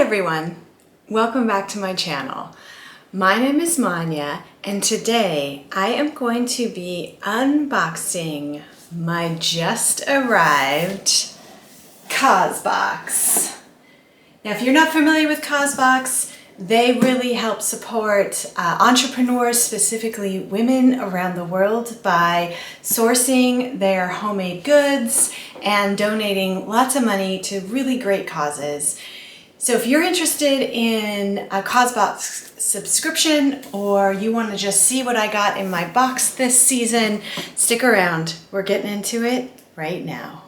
everyone, welcome back to my channel. My name is Manya and today I am going to be unboxing my just arrived Causebox. Now if you're not familiar with Causebox, they really help support entrepreneurs, specifically women around the world, by sourcing their homemade goods and donating lots of money to really great causes. So if you're interested in a Causebox subscription or you want to just see what I got in my box this season, stick around. We're getting into it right now.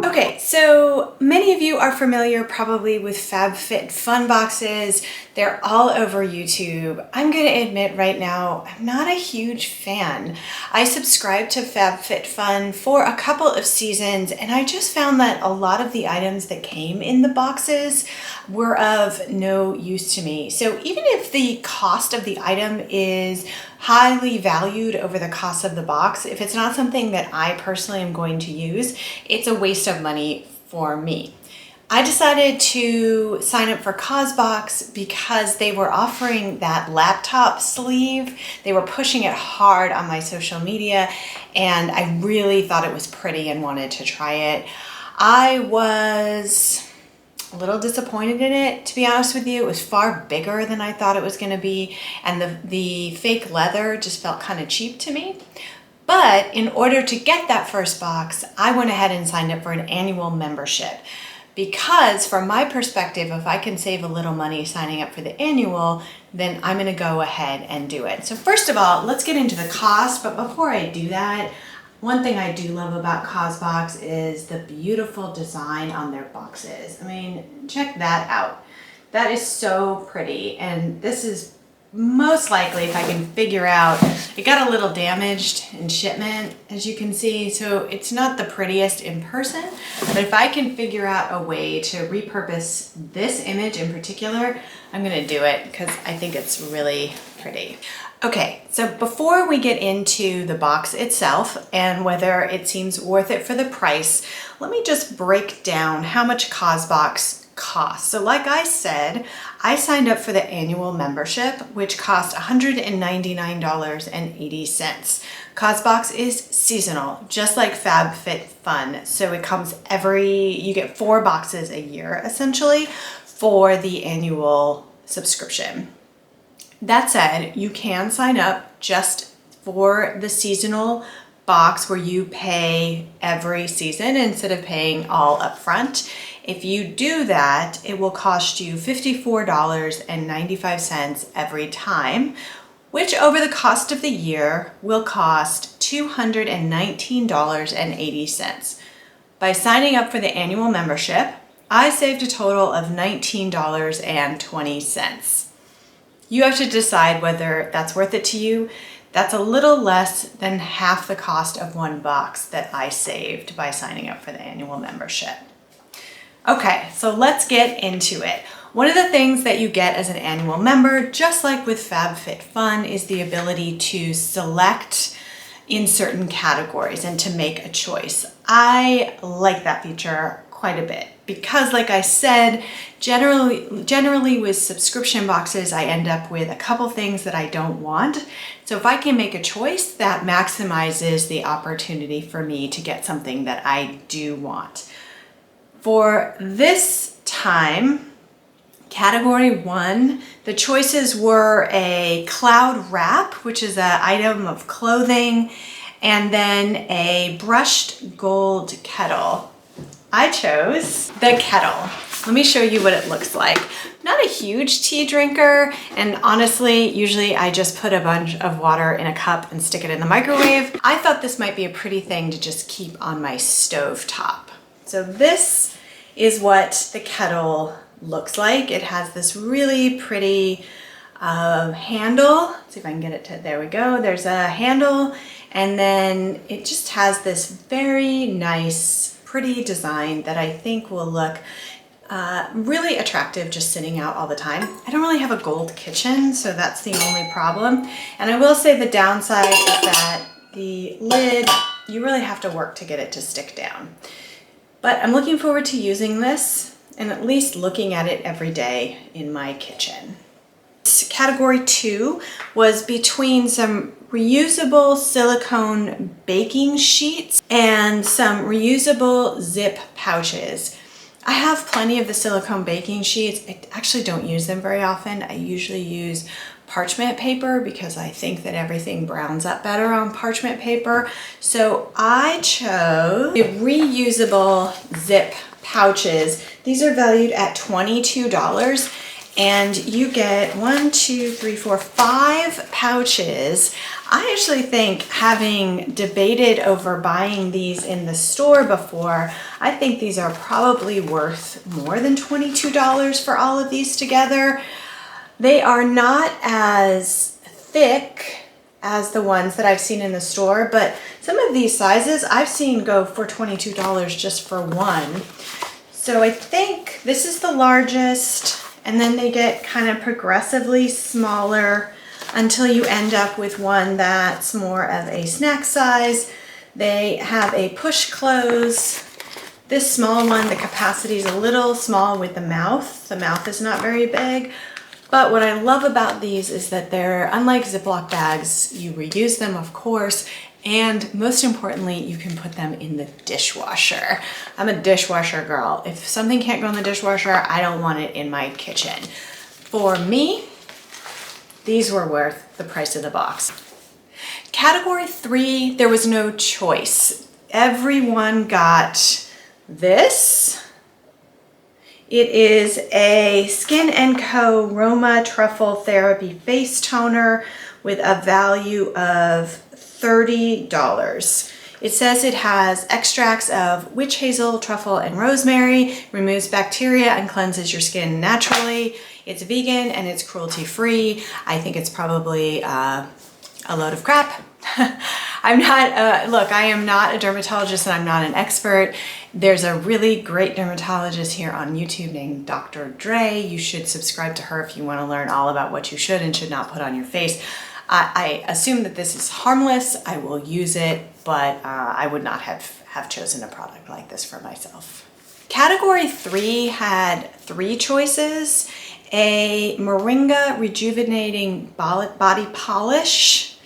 Okay, so many of you are familiar probably with FabFitFun boxes. They're all over YouTube. I'm going to admit right now, I'm not a huge fan. I subscribed to FabFitFun for a couple of seasons and I just found that a lot of the items that came in the boxes were of no use to me. So even if the cost of the item is highly valued over the cost of the box, if it's not something that I personally am going to use, it's a waste of money for me. I decided to sign up for Causebox because they were offering that laptop sleeve. They were pushing it hard on my social media and I really thought it was pretty and wanted to try it. I was a little disappointed in it, to be honest with you. It was far bigger than I thought it was going to be, and the fake leather just felt kind of cheap to me. But in order to get that first box, I went ahead and signed up for an annual membership because from my perspective, if I can save a little money signing up for the annual, then I'm going to go ahead and do it. So first of all, let's get into the cost, but before I do that, one thing I do love about Causebox is the beautiful design on their boxes. I mean, check that out. That is so pretty. And this is most likely, if I can figure out, it got a little damaged in shipment, as you can see. So it's not the prettiest in person, but if I can figure out a way to repurpose this image in particular, I'm gonna do it because I think it's really pretty. Okay, so before we get into the box itself and whether it seems worth it for the price, let me just break down how much Causebox costs. So like I said, I signed up for the annual membership, which cost $199.80. Causebox is seasonal, just like FabFitFun. So it comes you get 4 boxes a year, essentially, for the annual subscription. That said, you can sign up just for the seasonal box where you pay every season instead of paying all up front. If you do that, it will cost you $54.95 every time, which over the cost of the year will cost $219.80. By signing up for the annual membership, I saved a total of $19.20. You have to decide whether that's worth it to you. That's a little less than half the cost of one box that I saved by signing up for the annual membership. Okay, so let's get into it. One of the things that you get as an annual member, just like with FabFitFun, is the ability to select in certain categories and to make a choice. I like that feature quite a bit because, like I said, generally with subscription boxes, I end up with a couple things that I don't want. So if I can make a choice, that maximizes the opportunity for me to get something that I do want. For this time, category 1, the choices were a cloud wrap, which is an item of clothing, and then a brushed gold kettle. I chose the kettle. Let me show you what it looks like. Not a huge tea drinker, and honestly, usually I just put a bunch of water in a cup and stick it in the microwave. I thought this might be a pretty thing to just keep on my stove top. So this is what the kettle looks like. It has this really pretty handle. Let's see if I can get it to, there we go. There's a handle, and then it just has this very nice, pretty design that I think will look really attractive just sitting out all the time. I don't really have a gold kitchen, so that's the only problem. And I will say the downside is that the lid, you really have to work to get it to stick down. But I'm looking forward to using this and at least looking at it every day in my kitchen. Category 2 was between some reusable silicone baking sheets and some reusable zip pouches. I have plenty of the silicone baking sheets. I actually don't use them very often. I usually use parchment paper because I think that everything browns up better on parchment paper. So I chose the reusable zip pouches. These are valued at $22. And you get 5 pouches. I actually think, having debated over buying these in the store before, I think these are probably worth more than $22 for all of these together. They are not as thick as the ones that I've seen in the store, but some of these sizes I've seen go for $22 just for one. So I think this is the largest, and then they get kind of progressively smaller until you end up with one that's more of a snack size. They have a push close. This small one, the capacity is a little small with the mouth. The mouth is not very big. But what I love about these is that they're, unlike Ziploc bags, you reuse them, of course, and most importantly, you can put them in the dishwasher. I'm a dishwasher girl. If something can't go in the dishwasher, I don't want it in my kitchen. For me, these were worth the price of the box. Category 3, there was no choice. Everyone got this. It is a Skin & Co. Roma Truffle Therapy Face Toner with a value of $30. It says it has extracts of witch hazel, truffle, and rosemary, removes bacteria and cleanses your skin naturally. It's vegan and it's cruelty-free. I think it's probably a load of crap. I'm not, look, I am not a dermatologist and I'm not an expert. There's a really great dermatologist here on YouTube named Dr. Dre. You should subscribe to her if you want to learn all about what you should and should not put on your face. I assume that this is harmless. I will use it, but I would not have chosen a product like this for myself. Category 3 had 3 choices: a Moringa Rejuvenating Body Polish,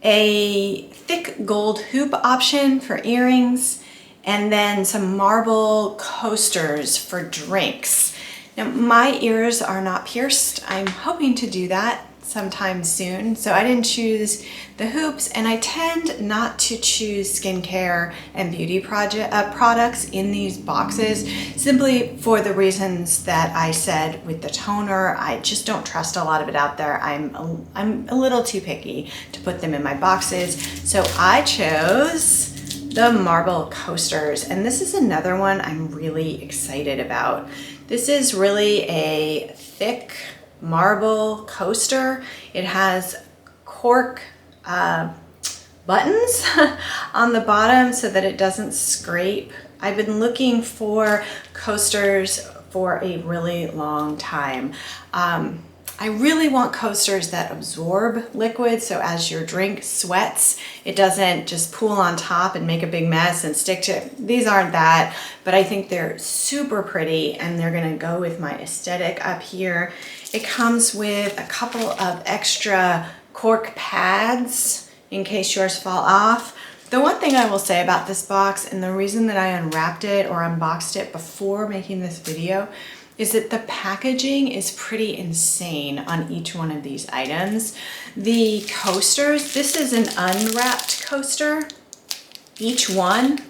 a thick gold hoop option for earrings, and then some marble coasters for drinks. Now, my ears are not pierced. I'm hoping to do that sometime soon, so I didn't choose the hoops, and I tend not to choose skincare and beauty products in these boxes simply for the reasons that I said with the toner. I just don't trust a lot of it out there. I'm a little too picky to put them in my boxes, so I chose the marble coasters, and this is another one I'm really excited about. This is really a thick marble coaster. It has cork buttons on the bottom so that it doesn't scrape. I've been looking for coasters for a really long time. I really want coasters that absorb liquid, so as your drink sweats, it doesn't just pool on top and make a big mess and stick to it. These aren't that, but I think they're super pretty and they're gonna go with my aesthetic up here. It comes with a couple of extra cork pads in case yours fall off. The one thing I will say about this box, and the reason that I unwrapped it or unboxed it before making this video, is that the packaging is pretty insane on each one of these items. The coasters, this is an unwrapped coaster. Each one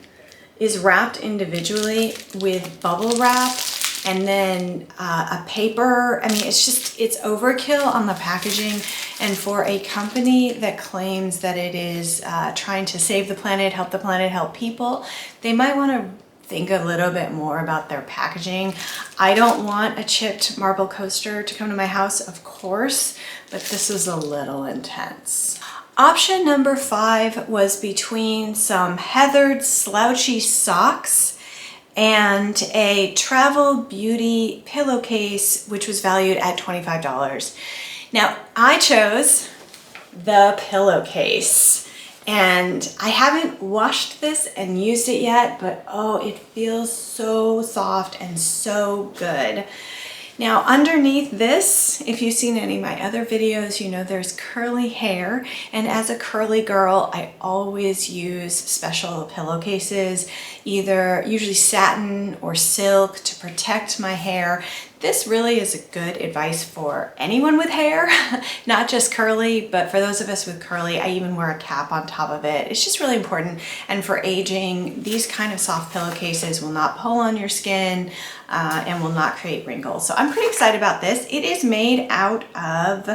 is wrapped individually with bubble wrap and then a paper. I mean, it's overkill on the packaging. And for a company that claims that it is trying to save the planet, help people, they might want to think a little bit more about their packaging. I don't want a chipped marble coaster to come to my house, of course, but this is a little intense. Option number 5 was between some heathered slouchy socks and a Travel Beauty pillowcase, which was valued at $25. Now, I chose the pillowcase, and I haven't washed this and used it yet, but oh, it feels so soft and so good. Now, underneath this, if you've seen any of my other videos, you know there's curly hair, and as a curly girl, I always use special pillowcases, usually satin or silk, to protect my hair. This really is a good advice for anyone with hair, not just curly, but for those of us with curly, I even wear a cap on top of it. It's just really important. And for aging, these kind of soft pillowcases will not pull on your skin and will not create wrinkles. So I'm pretty excited about this. It is made out of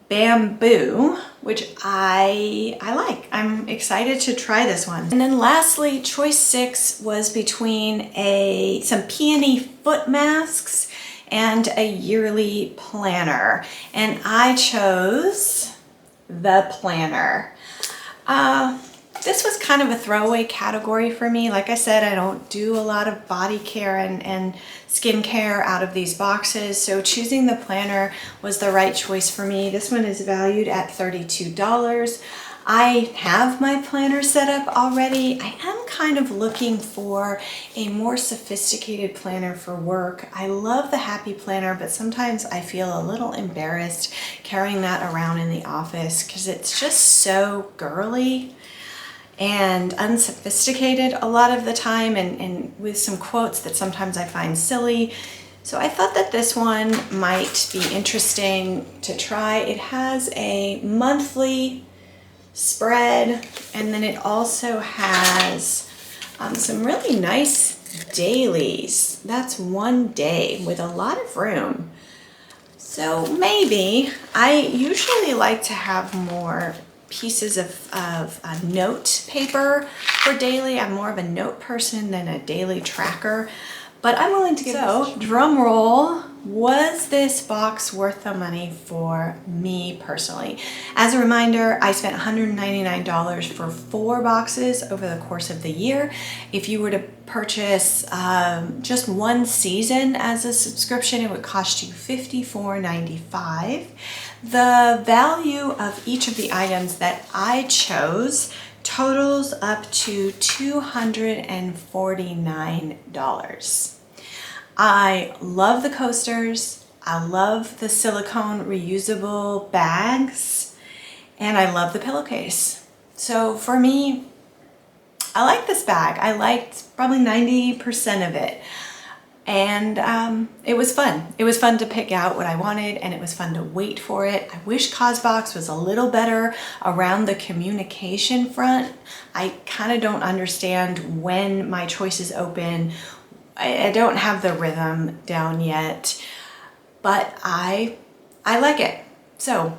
bamboo, which I like. I'm excited to try this one. And then lastly, choice 6 was between some peony foot masks and a yearly planner. And I chose the planner. This was kind of a throwaway category for me. Like I said, I don't do a lot of body care and skincare out of these boxes, so choosing the planner was the right choice for me. This one is valued at $32. I have my planner set up already. I am kind of looking for a more sophisticated planner for work. I love the Happy Planner, but sometimes I feel a little embarrassed carrying that around in the office because it's just so girly and unsophisticated a lot of the time, and with some quotes that sometimes I find silly. So I thought that this one might be interesting to try. It has a monthly spread, and then it also has some really nice dailies. That's one day with a lot of room. So maybe, I usually like to have more pieces of note paper for daily. I'm more of a note person than a daily tracker, but I'm willing to give this a shot. Drum roll, was this box worth the money for me personally? As a reminder, I spent $199 for 4 boxes over the course of the year. If you were to purchase just one season as a subscription, it would cost you $54.95. The value of each of the items that I chose totals up to $249. I love the coasters, I love the silicone reusable bags, and I love the pillowcase. So for me, I like this bag. I liked probably 90% of it. And it was fun. It was fun to pick out what I wanted, and it was fun to wait for it. I wish Causebox was a little better around the communication front. I kind of don't understand when my choices open. I don't have the rhythm down yet, but I like it. So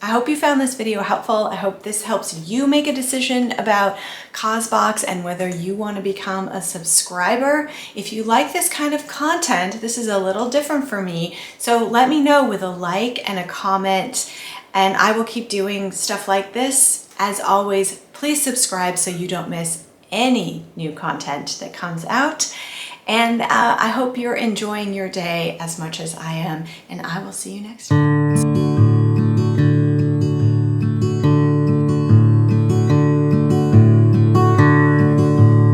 I hope you found this video helpful. I hope this helps you make a decision about Causebox and whether you want to become a subscriber. If you like this kind of content, this is a little different for me, so let me know with a like and a comment, and I will keep doing stuff like this. As always, please subscribe so you don't miss any new content that comes out. And I hope you're enjoying your day as much as I am, and I will see you next time.